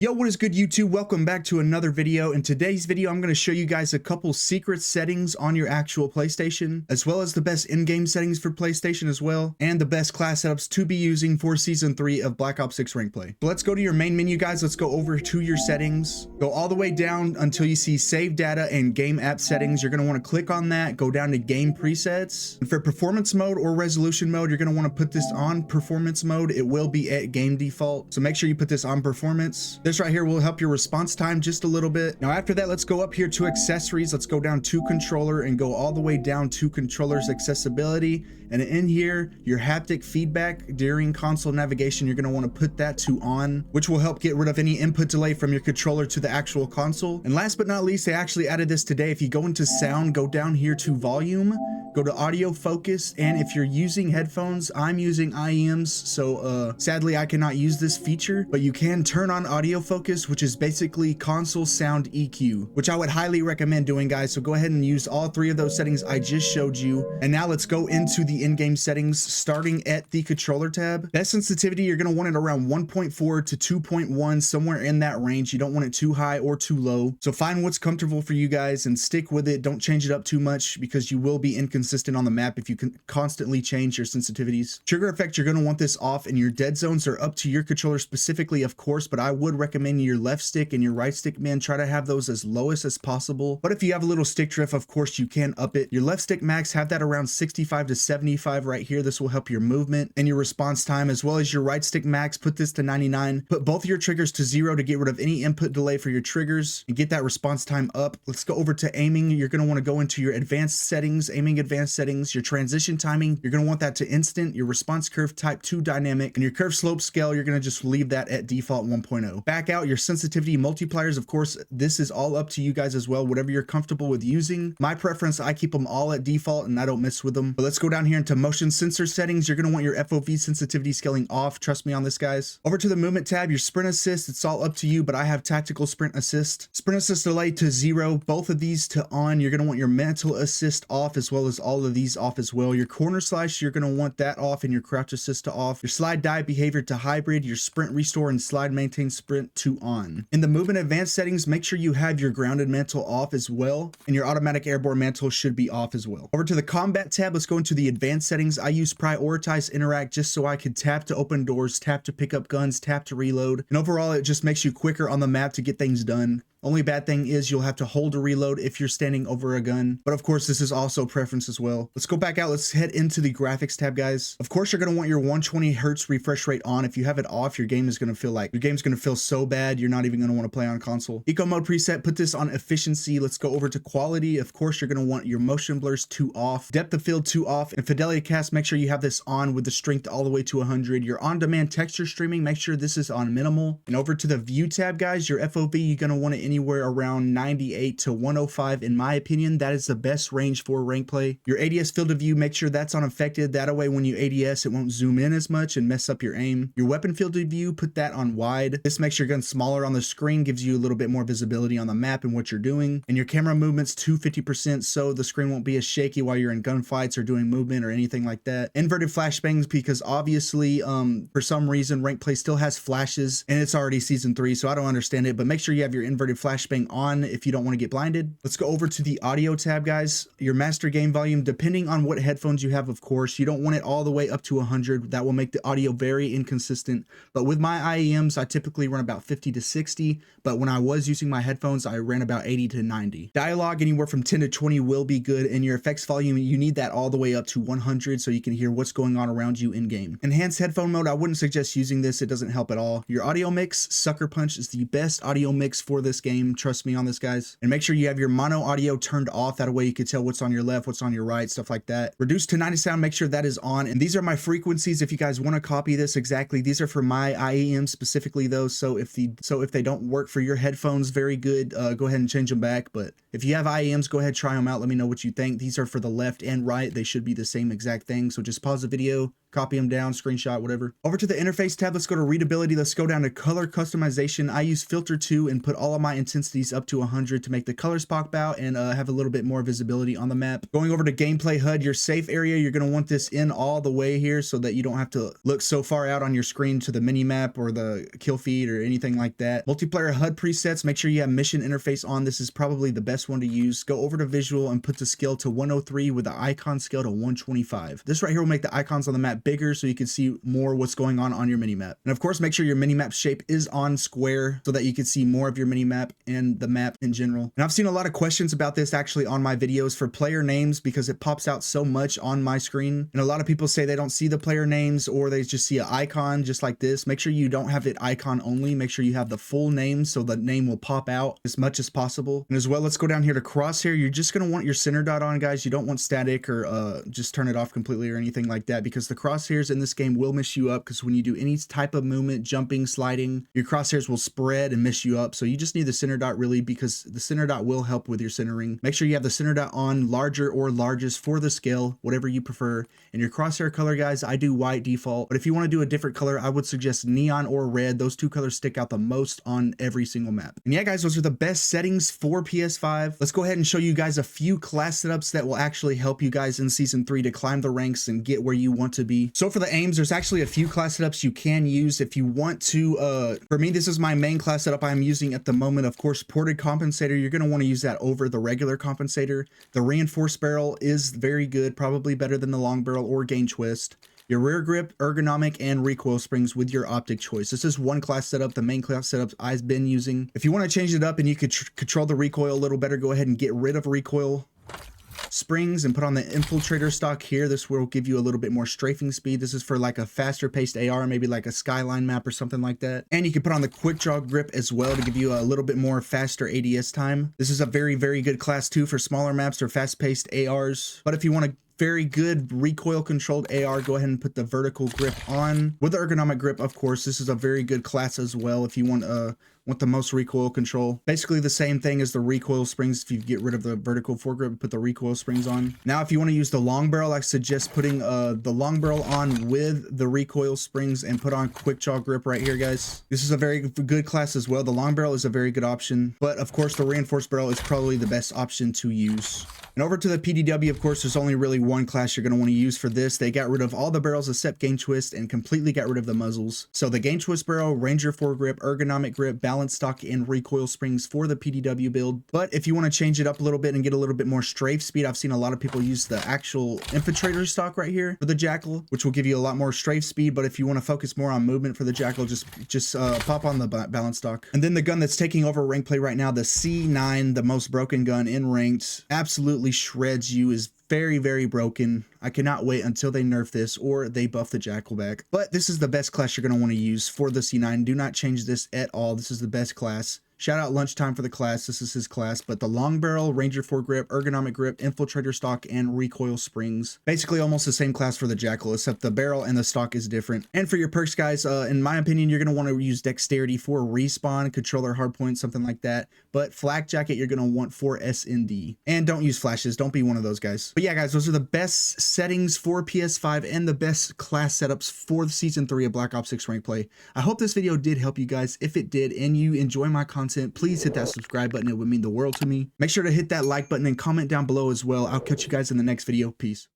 Yo, what is good YouTube? Welcome back to another video. In today's video, I'm going to show you guys a couple secret settings on your actual PlayStation, as well as the best in-game settings for PlayStation as well, and the best class setups to be using for Season 3 of Black Ops 6 Rank Play. So let's go to your main menu, guys. Let's go over to your settings. Go all the way down until you see Save Data and Game App Settings. You're going to want to click on that, go down to Game Presets. And for Performance Mode or Resolution Mode, you're going to want to put this on Performance Mode. It will be at Game Default, so make sure you put this on Performance. This right here will help your response time just a little bit. Now after that, let's go up here to accessories. Let's go down to controller and go all the way down to controller's accessibility. And in here, your haptic feedback during console navigation, you're going to want to put that to on, which will help get rid of any input delay from your controller to the actual console. And last but not least, they actually added this today. If you go into sound, go down here to volume, go to audio focus, and if you're using headphones, I'm using IEMs, so sadly I cannot use this feature, but you can turn on audio focus, which is basically console sound EQ, which I would highly recommend doing, guys. So go ahead and use all three of those settings I just showed you. And now let's go into the in-game settings, starting at the controller tab. Best sensitivity, you're going to want it around 1.4 to 2.1, somewhere in that range. You don't want it too high or too low, so find what's comfortable for you guys and stick with it. Don't change it up too much because you will be inconsistent on the map if you can constantly change your sensitivities. Trigger effect, you're going to want this off, and your dead zones are up to your controller specifically, of course, but I would recommend your left stick and your right stick, man, try to have those as lowest as possible. But if you have a little stick drift, of course you can up it. Your left stick max, have that around 65 to 75 right here. This will help your movement and your response time, as well as your right stick max, put this to 99. Put both of your triggers to 0 to get rid of any input delay for your triggers and get that response time up. Let's go over to aiming. You're going to want to go into your advanced settings, aiming advanced settings. Your transition timing, you're going to want that to instant. Your response curve type to dynamic, and your curve slope scale, you're going to just leave that at default 1.0. Back out your sensitivity multipliers. Of course, this is all up to you guys as well, whatever you're comfortable with using. My preference, I keep them all at default and I don't mess with them. But let's go down here into motion sensor settings. You're going to want your FOV sensitivity scaling off. Trust me on this, guys. Over to the movement tab, your sprint assist, it's all up to you, but I have tactical sprint assist. Sprint assist delay to 0, both of these to on. You're going to want your mental assist off, as well as all of these off as well. Your corner slash, you're going to want that off, and your crouch assist to off. Your slide dive behavior to hybrid, your sprint restore and slide maintain sprint to on. In the movement advanced settings, make sure you have your grounded mantle off as well, and your automatic airborne mantle should be off as well. Over to the combat tab, let's go into the advanced settings. I use prioritize interact just so I can tap to open doors, tap to pick up guns, tap to reload, and overall it just makes you quicker on the map to get things done. Only bad thing is you'll have to hold a reload if you're standing over a gun, but of course this is also preference as well. Let's go back out. Let's head into the graphics tab, guys. Of course you're going to want your 120 hertz refresh rate on. If you have it off, your game is going to feel so bad you're not even going to want to play on console. Eco mode preset, put this on efficiency. Let's go over to quality. Of course you're going to want your motion blurs to off, depth of field to off, and fidelity cast, make sure you have this on with the strength all the way to 100. Your on-demand texture streaming, make sure this is on minimal. And over to the view tab, guys, your FOV, you're going to want it anywhere around 98 to 105. In my opinion, that is the best range for rank play. Your ADS field of view, make sure that's unaffected. That way when you ADS, it won't zoom in as much and mess up your aim. Your weapon field of view, put that on wide. This makes your gun smaller on the screen, gives you a little bit more visibility on the map and what you're doing. And your camera movements to 50%, so the screen won't be as shaky while you're in gunfights or doing movement or anything like that. Inverted flashbangs, because obviously for some reason rank play still has flashes and it's already season 3, so I don't understand it, but make sure you have your inverted flashbang on if you don't want to get blinded. Let's go over to the audio tab, guys. Your master gain volume, depending on what headphones you have, of course, you don't want it all the way up to 100. That will make the audio very inconsistent, but with my IEMs I typically run about 50 to 60, but when I was using my headphones I ran about 80 to 90. Dialogue anywhere from 10 to 20 will be good, and your effects volume, you need that all the way up to 100 so you can hear what's going on around you in game. Enhanced headphone mode, I wouldn't suggest using this. It doesn't help at all. Your audio mix, Sucker Punch is the best audio mix for this game. Trust me on this, guys. And make sure you have your mono audio turned off. That way you can tell what's on your left, what's on your right, stuff like that. Reduce to 90 sound, make sure that is on. And these are my frequencies if you guys want to copy this exactly. These are for my IEM specifically though, so if they don't work for your headphones very good, go ahead and change them back. But if you have IEMs, go ahead, try them out, let me know what you think. These are for the left and right. They should be the same exact thing, so just pause the video, copy them down, screenshot, whatever. Over to the interface tab, let's go to readability. Let's go down to color customization. I use filter 2 and put all of my intensities up to 100 to make the colors pop out and have a little bit more visibility on the map. Going over to gameplay HUD, your safe area, you're going to want this in all the way here so that you don't have to look so far out on your screen to the mini map or the kill feed or anything like that. Multiplayer HUD presets, make sure you have mission interface on. This is probably the best one to use. Go over to visual and put the scale to 103 with the icon scale to 125. This right here will make the icons on the map bigger so you can see more what's going on your mini map. And of course, make sure your mini map shape is on square so that you can see more of your mini map and the map in general. And I've seen a lot of questions about this actually on my videos for player names because it pops out so much on my screen. And a lot of people say they don't see the player names or they just see an icon just like this. Make sure you don't have it icon only. Make sure you have the full name so the name will pop out as much as possible. And as well, let's go down here to crosshair. You're just going to want your center dot on, guys. You don't want static or just turn it off completely or anything like that, because the crosshairs in this game will mess you up, because when you do any type of movement, jumping, sliding, your crosshairs will spread and mess you up. So you just need the center dot really, because the center dot will help with your centering. Make sure you have the center dot on, larger or largest for the scale, whatever you prefer. And your crosshair color, guys, I do white default, but if you want to do a different color, I would suggest neon or red. Those two colors stick out the most on every single map. And yeah, guys, those are the best settings for PS5. Let's go ahead and show you guys a few class setups that will actually help you guys in season 3 to climb the ranks and get where you want to be. So for the aims, there's actually a few class setups you can use if you want to. For me, this is my main class setup I'm using at the moment. Of course, ported compensator, you're going to want to use that over the regular compensator. The reinforced barrel is very good, probably better than the long barrel or gain twist. Your rear grip, ergonomic, and recoil springs with your optic choice. This is one class setup, the main class setup I've been using. If you want to change it up and you could control the recoil a little better, go ahead and get rid of recoil springs and put on the infiltrator stock here. This will give you a little bit more strafing speed. This is for like a faster paced AR, maybe like a skyline map or something like that. And you can put on the quick draw grip as well to give you a little bit more faster ADS time. This is a very, very good class 2 for smaller maps or fast paced ARs. But if you want to very good recoil controlled AR, go ahead and put the vertical grip on with the ergonomic grip. Of course, this is a very good class as well if you want the most recoil control. Basically the same thing as the recoil springs. If you get rid of the vertical foregrip, put the recoil springs on. Now if you want to use the long barrel, I suggest putting the long barrel on with the recoil springs and put on quick draw grip right here, guys. This is a very good class as well. The long barrel is a very good option, but of course the reinforced barrel is probably the best option to use. And over to the PDW, of course, there's only really one class you're going to want to use for this. They got rid of all the barrels except gain twist and completely got rid of the muzzles. So the gain twist barrel, ranger foregrip, ergonomic grip, balance stock, and recoil springs for the PDW build. But if you want to change it up a little bit and get a little bit more strafe speed, I've seen a lot of people use the actual infiltrator stock right here for the Jackal, which will give you a lot more strafe speed. But if you want to focus more on movement for the Jackal, just pop on the balance stock. And then the gun that's taking over rank play right now, the C9, the most broken gun in ranked, absolutely shreds you, is very, very broken. I cannot wait until they nerf this or they buff the Jackal back. But this is the best class you're going to want to use for the C9. Do not change this at all. This is the best class. Shout out Lunchtime for the class. This is his class. But the long barrel, ranger foregrip, ergonomic grip, infiltrator stock, and recoil springs. Basically almost the same class for the Jackal, except the barrel and the stock is different. And for your perks, guys, in my opinion, you're going to want to use dexterity for respawn, controller hardpoint, something like that. But flak jacket, you're going to want for SND. And don't use flashes. Don't be one of those guys. But yeah, guys, those are the best settings for PS5 and the best class setups for the Season 3 of Black Ops 6 rank play. I hope this video did help you guys. If it did and you enjoy my content, please hit that subscribe button. It would mean the world to me. Make sure to hit that like button and comment down below as well. I'll catch you guys in the next video. Peace.